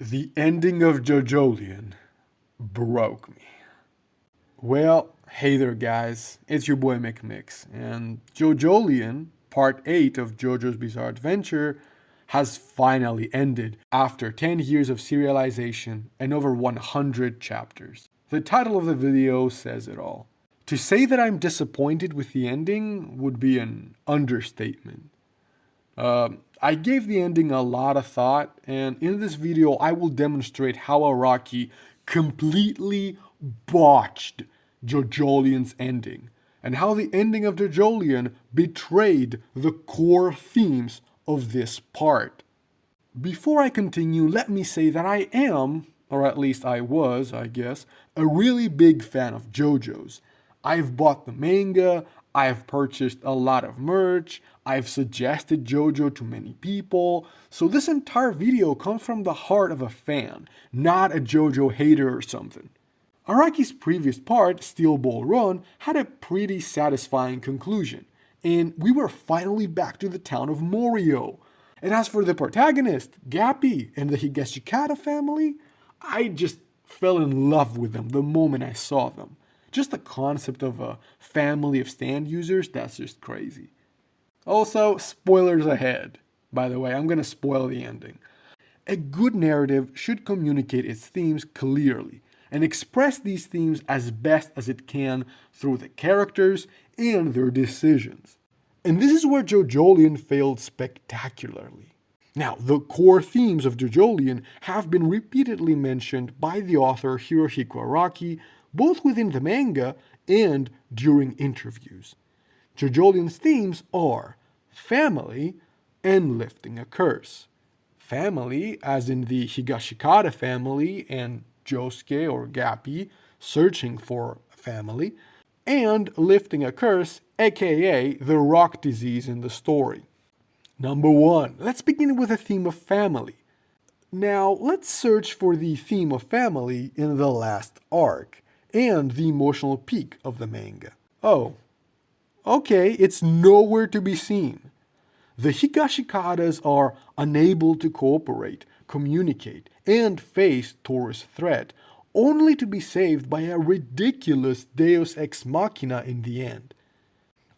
The ending of Jojolion broke me. Well, hey there guys, it's your boy McMix, and Jojolion, part 8 of JoJo's Bizarre Adventure, has finally ended after 10 years of serialization and over 100 chapters. The title of the video says it all. To say that I'm disappointed with the ending would be an understatement. I gave the ending a lot of thought, and in this video I will demonstrate how Araki completely botched Jojolion's ending, and how the ending of Jojolion betrayed the core themes of this part. Before I continue, let me say that I am, or at least I was, I guess, a really big fan of JoJo's. I've bought the manga, I've purchased a lot of merch, I've suggested JoJo to many people, so this entire video comes from the heart of a fan, not a JoJo hater or something. Araki's previous part, Steel Ball Run, had a pretty satisfying conclusion, and we were finally back to the town of Morio. And as for the protagonist, Gappy, and the Higashikata family, I just fell in love with them the moment I saw them. Just the concept of a family of stand users, that's just crazy. Also, spoilers ahead. By the way, I'm gonna spoil the ending. A good narrative should communicate its themes clearly and express these themes as best as it can through the characters and their decisions. And this is where Jojolion failed spectacularly. Now, the core themes of Jojolion have been repeatedly mentioned by the author Hirohiko Araki, both within the manga and during interviews. Jojolion's themes are family and lifting a curse. Family, as in the Higashikata family and Josuke or Gappy searching for family, and lifting a curse, aka the rock disease in the story. Number 1, let's begin with the theme of family. Now, let's search for the theme of family in the last arc and the emotional peak of the manga. Oh, okay, it's nowhere to be seen. The Higashikatas are unable to cooperate, communicate, and face Toru's threat, only to be saved by a ridiculous deus ex machina in the end.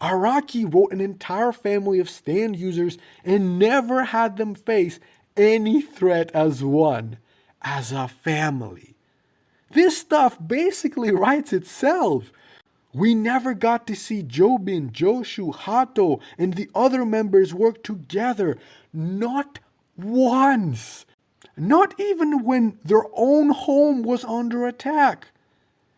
Araki wrote an entire family of stand users and never had them face any threat as one, as a family. This stuff basically writes itself. We never got to see Jobin, Joshu, Hato, and the other members work together. Not once. Not even when their own home was under attack.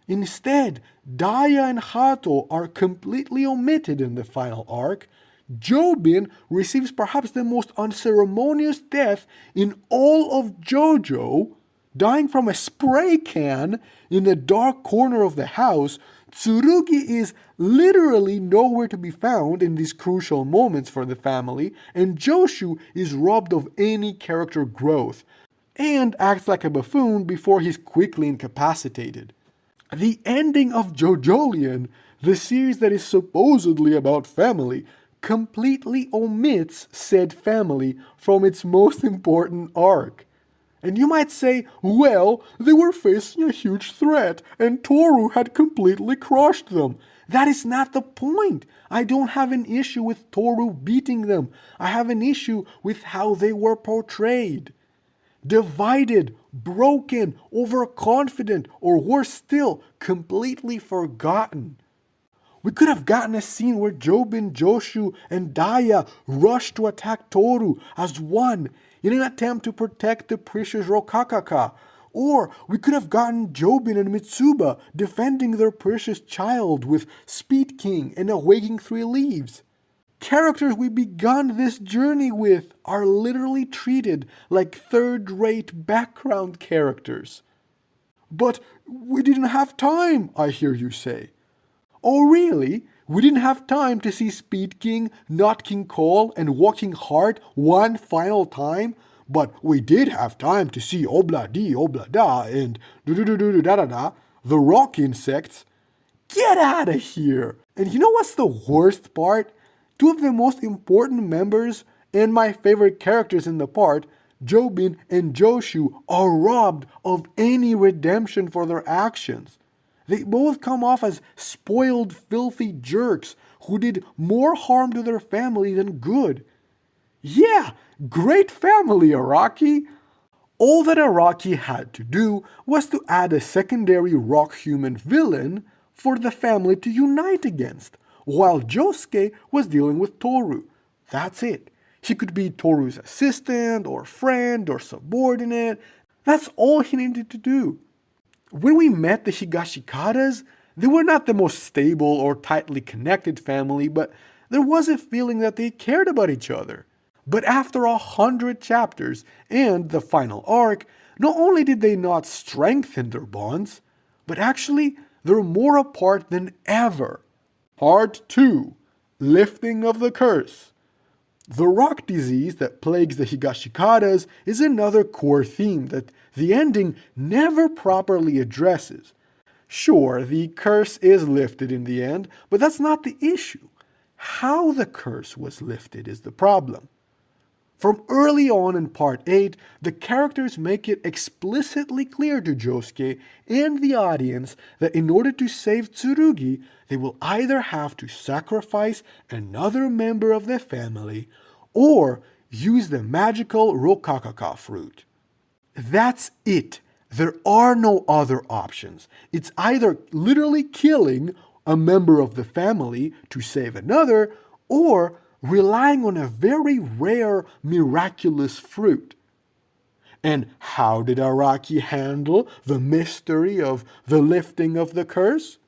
Instead, Daya and Hato are completely omitted in the final arc. Jobin receives perhaps the most unceremonious death in all of JoJo, dying from a spray can in a dark corner of the house. Tsurugi is literally nowhere to be found in these crucial moments for the family, and Joshu is robbed of any character growth, and acts like a buffoon before he's quickly incapacitated. The ending of Jojolion, the series that is supposedly about family, completely omits said family from its most important arc. And you might say, well, they were facing a huge threat and Toru had completely crushed them. That is not the point. I don't have an issue with Toru beating them. I have an issue with how they were portrayed. Divided, broken, overconfident, or worse still, completely forgotten. We could have gotten a scene where Jobin, Joshu, and Daya rush to attack Toru as one in an attempt to protect the precious Rokakaka. Or we could have gotten Jobin and Mitsuba defending their precious child with Speed King and Awaking Three Leaves. Characters we begun this journey with are literally treated like third-rate background characters. But we didn't have time, I hear you say. Oh really? We didn't have time to see Speed King, Not King Cole, and Walking Heart one final time, but we did have time to see Obla Di Obla Da and da the rock insects. Get out of here! And you know what's the worst part? Two of the most important members and my favorite characters in the part Jobin and Joshu are robbed of any redemption for their actions. They both come off as spoiled, filthy jerks who did more harm to their family than good. Yeah, great family, Araki! All that Araki had to do was to add a secondary rock human villain for the family to unite against, while Josuke was dealing with Toru. That's it. He could be Toru's assistant or friend or subordinate. That's all he needed to do. When we met the Higashikatas, they were not the most stable or tightly connected family, but there was a feeling that they cared about each other. But after 100 chapters and the final arc, not only did they not strengthen their bonds, but actually they're more apart than ever. Part 2. Lifting of the Curse. The rock disease that plagues the Higashikatas is another core theme that the ending never properly addresses. Sure, the curse is lifted in the end, but that's not the issue. How the curse was lifted is the problem. From early on in Part 8, the characters make it explicitly clear to Josuke and the audience that in order to save Tsurugi, they will either have to sacrifice another member of their family or use the magical Rokakaka fruit. That's it. There are no other options. It's either literally killing a member of the family to save another, or relying on a very rare, miraculous fruit. And how did Araki handle the mystery of the lifting of the curse?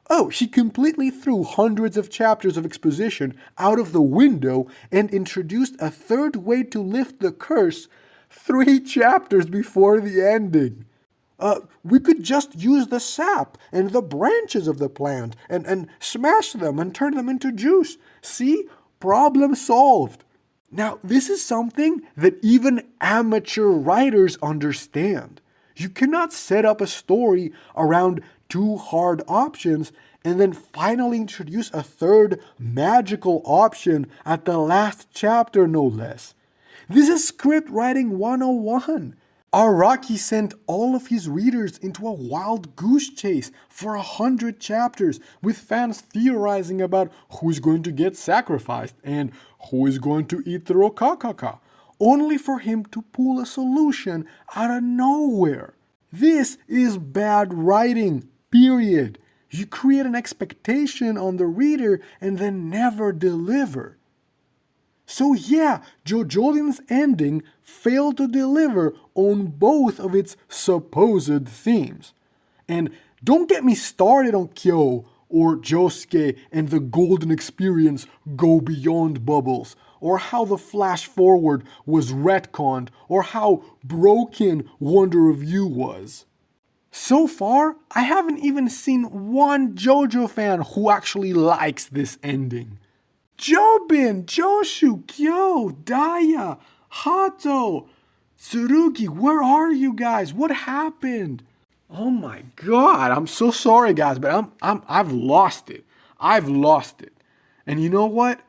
Oh, she completely threw hundreds of chapters of exposition out of the window and introduced a third way to lift the curse 3 chapters before the ending. We could just use the sap and the branches of the plant and smash them and turn them into juice. See? Problem solved. Now, this is something that even amateur writers understand. You cannot set up a story around 2 hard options and then finally introduce a third magical option at the last chapter, no less. This is script writing 101. Araki sent all of his readers into a wild goose chase for 100 chapters, with fans theorizing about who's going to get sacrificed and who is going to eat the Rokakaka, only for him to pull a solution out of nowhere. This is bad writing, period. You create an expectation on the reader and then never deliver. So yeah, Jojolion's ending failed to deliver on both of its supposed themes. And don't get me started on Kyo or Josuke and the golden experience go beyond bubbles, or how the flash forward was retconned, or how broken Wonder of You was. So far, I haven't even seen one JoJo fan who actually likes this ending. Jobin, Joshu, Kyo, Daya, Hato, Tsurugi, where are you guys? What happened? Oh my god, I'm so sorry guys, but I've lost it. I've lost it. And you know what?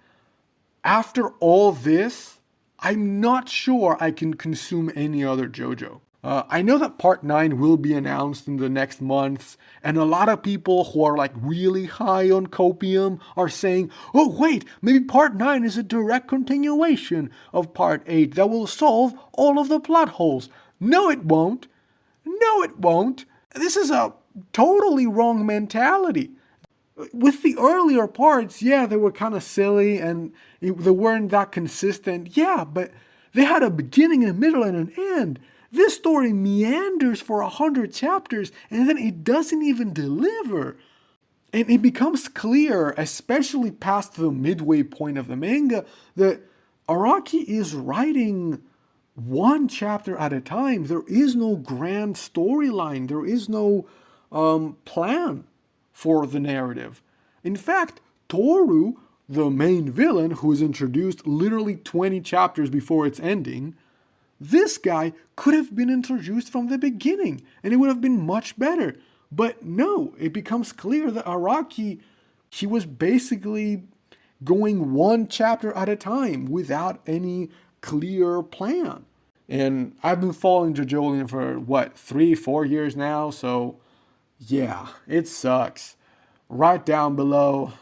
After all this, I'm not sure I can consume any other JoJo. I know that Part 9 will be announced in the next months, and a lot of people who are like really high on copium are saying, oh wait, maybe Part 9 is a direct continuation of Part 8 that will solve all of the plot holes. No, it won't. No, it won't. This is a totally wrong mentality. With the earlier parts, yeah, they were kind of silly and they weren't that consistent. Yeah, but they had a beginning, a middle, and an end. This story meanders for 100 chapters and then it doesn't even deliver. And it becomes clear, especially past the midway point of the manga, that Araki is writing 1 chapter at a time. There is no grand storyline. There is no plan for the narrative. In fact, Toru, the main villain, who is introduced literally 20 chapters before its ending, this guy could have been introduced from the beginning, and it would have been much better. But no, it becomes clear that Araki, he was basically going 1 chapter at a time without any clear plan. And I've been following Jojolion for what, 3, 4 years now. So yeah, it sucks. Write down below.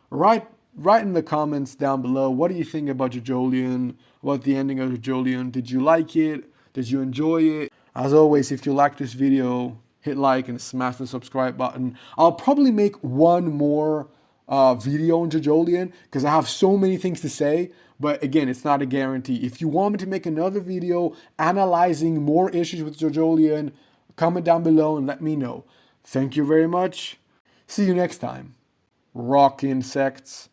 Write write in the comments down below. What do you think about Jojolion? About the ending of Jojolion? Did you like it? Did you enjoy it? As always, if you like this video, hit like and smash the subscribe button. I'll probably make one more video on Jojolion because I have so many things to say. But again, it's not a guarantee. If you want me to make another video analyzing more issues with Jojolion, comment down below and let me know. Thank you very much. See you next time. Rock insects.